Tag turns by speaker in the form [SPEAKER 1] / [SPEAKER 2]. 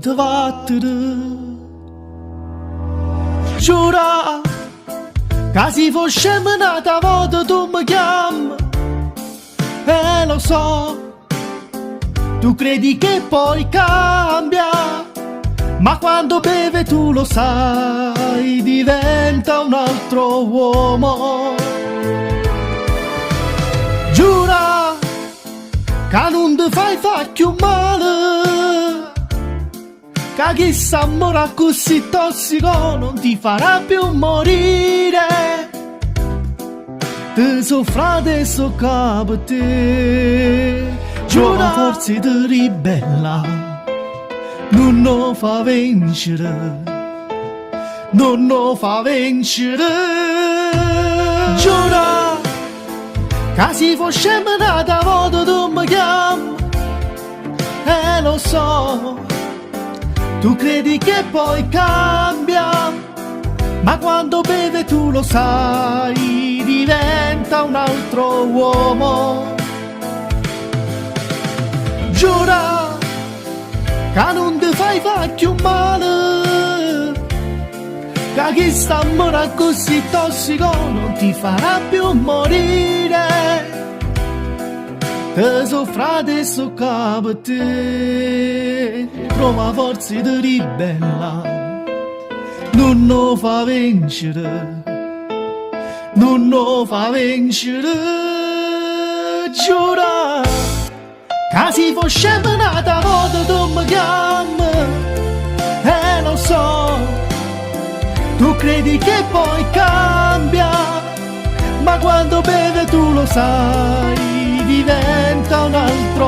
[SPEAKER 1] te vattene. Giura che se fosse nata volta tu mi chiami, e lo so, tu credi che poi cambia, ma quando beve tu lo sai, diventa un altro uomo. Giura che non ti fai più male, che chissà amore così tossico non ti farà più morire. Ti soffra adesso capo te. Giura forse ti ribella, non lo fa vincere, non lo fa vincere. Giura che se fosse nata volta tu mi chiami, e lo so, tu credi che poi cambia, ma quando beve tu lo sai, diventa un altro uomo. Giura che non ti fai più male, che questo amore così tossico non ti farà più morire. Ti soffra adesso capo te, trova forze di ribella, non lo fa vincere, non lo fa vincere. Giura che se fosse nata volta tu mi chiami, e lo so, tu credi che poi cambia, ma quando beve tu lo sai, diventa un altro